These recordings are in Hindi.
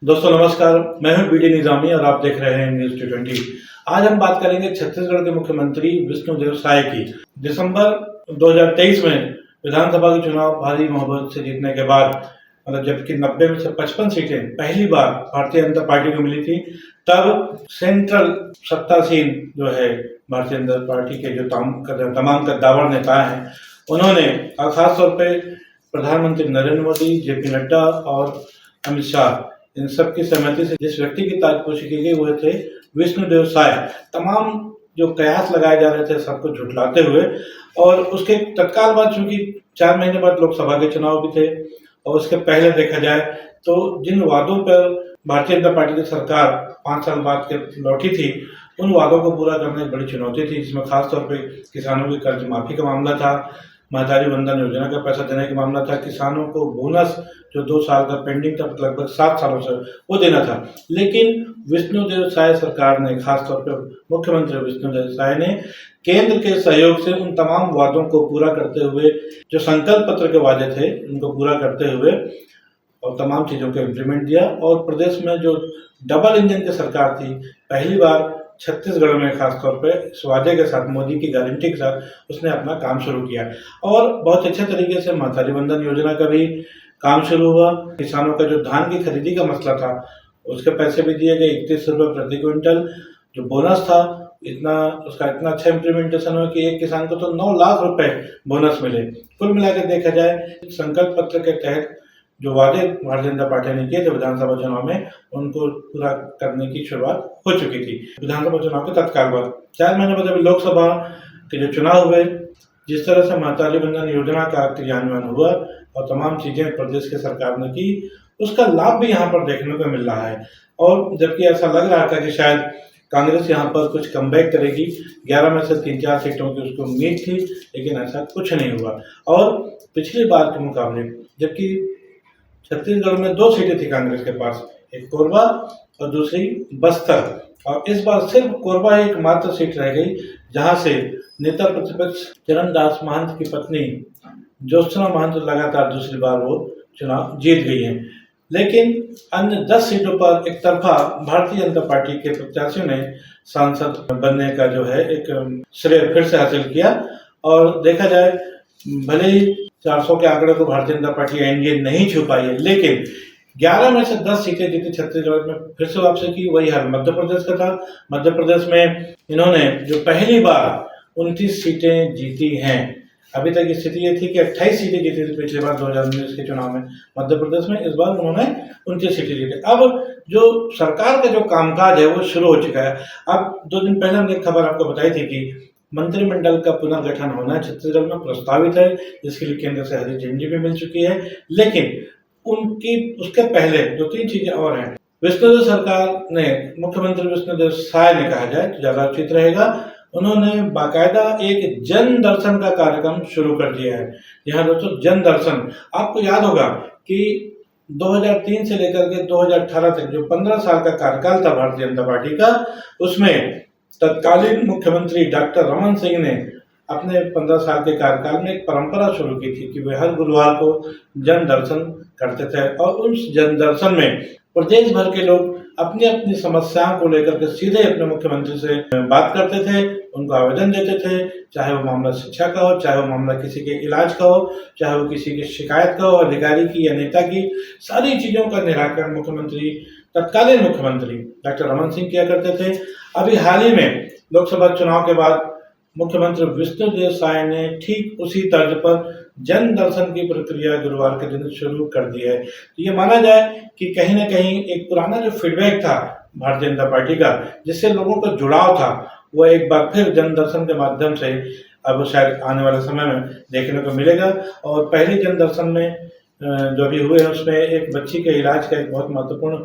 दोस्तों नमस्कार, मैं हूं बीडी निजामी और आप देख रहे हैं न्यूज 220। आज हम बात करेंगे छत्तीसगढ़ के मुख्यमंत्री विष्णुदेव साय की। दिसंबर 2023 में विधानसभा के चुनाव भारी बहुमत से जीतने के बाद, मतलब जबकि 90 में से 55 सीटें पहली बार भारतीय जनता पार्टी को मिली थी, तब सेंट्रल सत्तासीन जो है भारतीय जनता पार्टी के जो तमाम कद्दावर नेता हैं, उन्होंने खासतौर पर प्रधानमंत्री नरेंद्र मोदी, जेपी नड्डा और अमित शाह, इन सब की सहमति से जिस व्यक्ति की ताजपोशी की गई वो थे विष्णुदेव साय। तमाम जो कयास लगाए जा रहे थे सबको झुठलाते हुए, और उसके तत्काल बाद, चूंकि 4 महीने बाद लोकसभा के चुनाव भी थे और उसके पहले देखा जाए तो जिन वादों पर भारतीय जनता पार्टी की सरकार 5 साल बाद के लौटी थी, उन वादों को पूरा करना एक बड़ी चुनौती थी, जिसमें खासतौर पर किसानों की कर्ज माफी का मामला था, महतारी वंदन योजना का पैसा देने का मामला था, किसानों को बोनस जो 2 साल का पेंडिंग था, लगभग 7 सालों से, वो देना था। लेकिन विष्णुदेव साय सरकार ने, खासतौर पर मुख्यमंत्री विष्णुदेव साय ने केंद्र के सहयोग से उन तमाम वादों को पूरा करते हुए, जो संकल्प पत्र के वादे थे उनको पूरा करते हुए और तमाम चीज़ों को इम्प्लीमेंट दिया। और प्रदेश में जो डबल इंजन की सरकार थी, पहली बार छत्तीसगढ़ में खासतौर पे इस वादे के साथ, मोदी की गारंटी के साथ उसने अपना काम शुरू किया और बहुत अच्छे तरीके से महतारी वंदन योजना का भी काम शुरू हुआ। किसानों का जो धान की खरीदी का मसला था, उसके पैसे भी दिए गए, 31 रुपये प्रति क्विंटल। जो बोनस था, उसका इतना अच्छा इम्प्लीमेंटेशन हुआ कि एक किसान को तो 9 लाख रुपए बोनस मिले। कुल मिलाकर देखा जाए, संकल्प पत्र के तहत जो वादे भारतीय जनता पार्टी ने किए थे विधानसभा चुनाव में, उनको पूरा करने की शुरुआत हो चुकी थी। विधानसभा चुनाव के तत्काल बाद 4 महीने बाद अभी लोकसभा के जो चुनाव हुए, जिस तरह से महतारी वंदन योजना का क्रियान्वयन हुआ और तमाम चीजें प्रदेश की सरकार ने की, उसका लाभ भी यहाँ पर देखने को मिल रहा है। और जबकि ऐसा लग रहा था कि शायद कांग्रेस यहाँ पर कुछ कमबैक करेगी, 11 में से 3-4 सीटों की उसको उम्मीद थी, लेकिन ऐसा कुछ नहीं हुआ। और पिछली बार के मुकाबले, जबकि छत्तीसगढ़ में 2 सीटें थी कांग्रेस के पास, एक कोरबा और दूसरी बस्तर, और इस बार सिर्फ कोरबा एक मात्र सीट रह गई, जहां से नेता प्रतिपक्ष चरणदास महंत की पत्नी ज्योत्सना महंत लगातार दूसरी बार वो चुनाव जीत गई हैं। लेकिन अन्य 10 सीटों पर एक तरफा भारतीय जनता पार्टी के प्रत्याशियों ने सांसद बनने का जो है एक श्रेय फिर से हासिल किया। और देखा जाए, भले ही 400 के आंकड़े को भारतीय जनता पार्टी एनडीए नहीं छू पाई है, लेकिन 11 में से 10 सीटें जीती छत्तीसगढ़ में, फिर से वापसी की। वही हाल मध्य प्रदेश का था। मध्य प्रदेश में इन्होंने जो पहली बार 29 सीटें जीती हैं। अभी तक स्थिति ये थी कि 28 सीटें जीती थी पिछले बार 2019 के चुनाव में मध्य प्रदेश में, इस बार उन्होंने 29 सीटें जीती। अब जो सरकार का जो कामकाज है वो शुरू हो चुका है। अब 2 दिन पहले हमने एक खबर आपको बताई थी कि मंत्रिमंडल का पुनर्गठन होना छत्तीसगढ़ में प्रस्तावित है, जिसके लिए केंद्र से हरी झंडी भी मिल चुकी है। लेकिन उसके पहले 2-3 चीजें और हैं। विष्णुदेव सरकार ने, मुख्यमंत्री विष्णुदेव साय ने कहा जाए तो ज्यादा उचित रहेगा, उन्होंने बाकायदा एक जन दर्शन का कार्यक्रम शुरू कर दिया है। यहाँ दोस्तों, जन दर्शन, आपको याद होगा कि 2003 से लेकर के 2018 तक जो 15 साल का कार्यकाल था भारतीय जनता पार्टी का, उसमें तत्कालीन मुख्यमंत्री डॉक्टर रमन सिंह ने अपने 15 साल के कार्यकाल में एक परंपरा शुरू की थी कि वे हर गुरुवार को जन दर्शन करते थे, और उस जन दर्शन में प्रदेश भर के लोग अपनी अपनी समस्याओं को लेकर के सीधे अपने मुख्यमंत्री से बात करते थे, उनको आवेदन देते थे, चाहे वो मामला शिक्षा का हो, चाहे वो मामला किसी के इलाज का हो, चाहे वो किसी की शिकायत का हो, अधिकारी की या नेता की, सारी चीजों का निराकरण मुख्यमंत्री, तत्कालीन मुख्यमंत्री डॉक्टर रमन सिंह किया करते थे। अभी हाल ही में लोकसभा चुनाव के बाद मुख्यमंत्री विष्णुदेव साय ने ठीक उसी तर्ज पर जन दर्शन की प्रक्रिया गुरुवार के दिन शुरू कर दी है। तो ये माना जाए कि कहीं ना कहीं एक पुराना जो फीडबैक था भारतीय जनता पार्टी का, जिससे लोगों का जुड़ाव था, वो एक बार फिर जन दर्शन के माध्यम से अब शायद आने वाले समय में देखने को मिलेगा। और पहले जन दर्शन में जो भी हुए हैं, उसमें एक बच्ची के इलाज का एक बहुत महत्वपूर्ण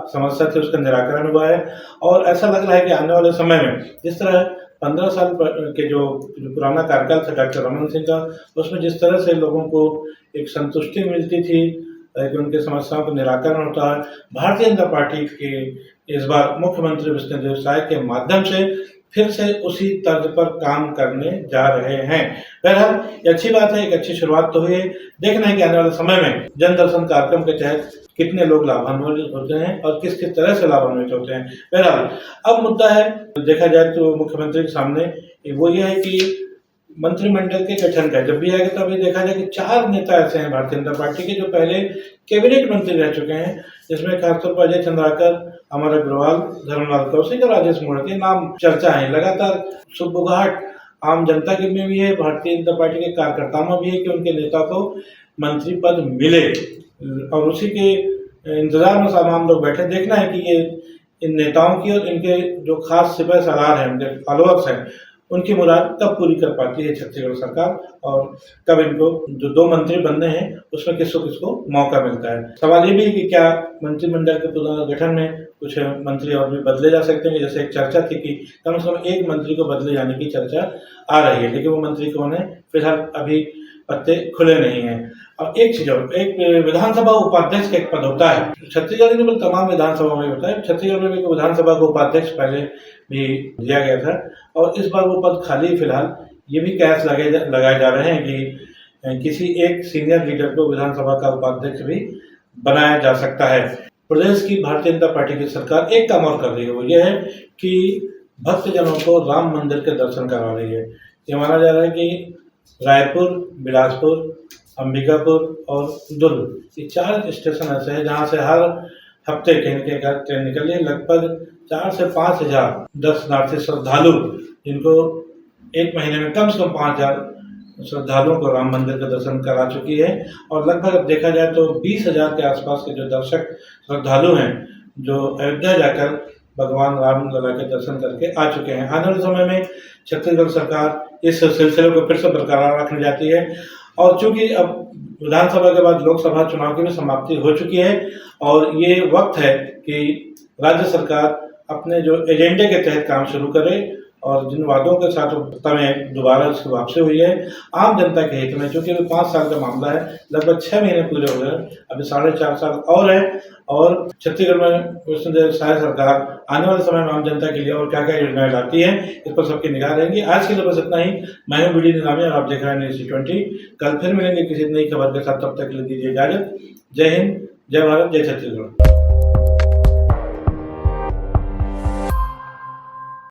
समस्या थी, उसका निराकरण हुआ है। और ऐसा लग रहा है कि आने वाले समय में, जिस तरह 15 साल के जो पुराना कार्यकाल था डॉक्टर रमन सिंह का, उसमें जिस तरह से लोगों को एक संतुष्टि मिलती थी कि उनकी समस्याओं का निराकरण होता है, भारतीय जनता पार्टी के इस बार मुख्यमंत्री विष्णुदेव साय के माध्यम से फिर से उसी तर्ज पर काम करने जा रहे हैं। बहरहाल ये अच्छी बात है, एक अच्छी शुरुआत तो हुई है। देखना है कि आने वाले समय में जन दर्शन कार्यक्रम के तहत कितने लोग लाभान्वित होते हैं और किस किस तरह से लाभान्वित होते हैं। बहरहाल अब मुद्दा है, देखा जाए तो मुख्यमंत्री के सामने वो ये है कि मंत्रिमंडल के गठन का जब भी आएगा तो अभी देखा जाए कि 4 नेता ऐसे हैं भारतीय जनता पार्टी के जो पहले कैबिनेट मंत्री रह चुके हैं, जिसमें खासतौर पर अजय चंद्राकर, अमर अग्रवाल, धर्मलाल कौशिक और राजेश मूणत के नाम चर्चा है। लगातार सुगबुगाहट आम जनता के में भी है, भारतीय जनता पार्टी के कार्यकर्ताओं में भी है कि उनके नेता को मंत्री पद मिले और उसी के इंतजार में तमाम लोग बैठे। देखना है कि ये इन नेताओं की और इनके जो खास सिपह सलार हैं, उनके फॉलोअर्स हैं, उनकी मुराद कब पूरी कर पाती है छत्तीसगढ़ सरकार और कब इनको जो 2 मंत्री बनने हैं उसमें किसको किसको मौका मिलता है। सवाल ये भी है कि क्या मंत्रिमंडल के पुनर्गठन में कुछ मंत्री और भी बदले जा सकते हैं। जैसे एक चर्चा थी कि कम से कम एक मंत्री को बदले जाने की चर्चा आ रही है, लेकिन वो मंत्री कौन है फिलहाल अभी पत्ते खुले नहीं हैं। और एक चीज और, एक विधानसभा उपाध्यक्ष का एक पद होता है छत्तीसगढ़ में, तमाम विधानसभा में होता है। छत्तीसगढ़ में भी विधानसभा को उपाध्यक्ष पहले भी दिया गया था और इस बार वो पद खाली फिलहाल। ये भी कयास लगाए जा रहे हैं कि किसी एक सीनियर लीडर को विधानसभा का उपाध्यक्ष भी बनाया जा सकता है। प्रदेश की भारतीय जनता पार्टी की सरकार एक काम और कर रही है, वो ये है कि भक्तजनों को राम मंदिर के दर्शन करा रही है। ये माना जा रहा है कि रायपुर, बिलासपुर, अंबिकापुर और दुर्ग, ये 4 स्टेशन ऐसे हैं जहाँ से हर हफ्ते के घर ट्रेन निकली है। लगभग 4 से 5 हजार दर्शनार्थी श्रद्धालु, जिनको एक महीने में कम से कम 5,000 श्रद्धालुओं को राम मंदिर का दर्शन करा चुकी है। और लगभग देखा जाए तो 20,000 के आसपास के जो दर्शक श्रद्धालु हैं जो अयोध्या जाकर भगवान राम लला के दर्शन करके आ चुके हैं। आने वाले समय में छत्तीसगढ़ सरकार इस सिलसिले को फिर से बरकरार रखने जाती है और चूंकि अब विधानसभा के बाद लोकसभा चुनाव की भी समाप्ति हो चुकी है और ये वक्त है कि राज्य सरकार अपने जो एजेंडे के तहत काम शुरू करे और जिन वादों के साथ सत्ता में दोबारा उसकी वापसी हुई है आम जनता के हित में, चूंकि अभी 5 साल का मामला है, लगभग 6 महीने पूरे हो गए, अभी 4.5 साल और है। और छत्तीसगढ़ में विष्णुदेव साय सरकार आने वाले समय में आम जनता के लिए और क्या क्या योजनाएं लाती है इस पर सबकी निगाह रहेंगी। आज के लिए बस इतना ही। मैं हूं बीडी निजामी और आप देख रहे हैं न्यूज़ T20। कल फिर मिलेंगे किसी नई खबर के साथ, तब तक के लिए दीजिए इजाजत। जय हिंद, जय भारत, जय छत्तीसगढ़।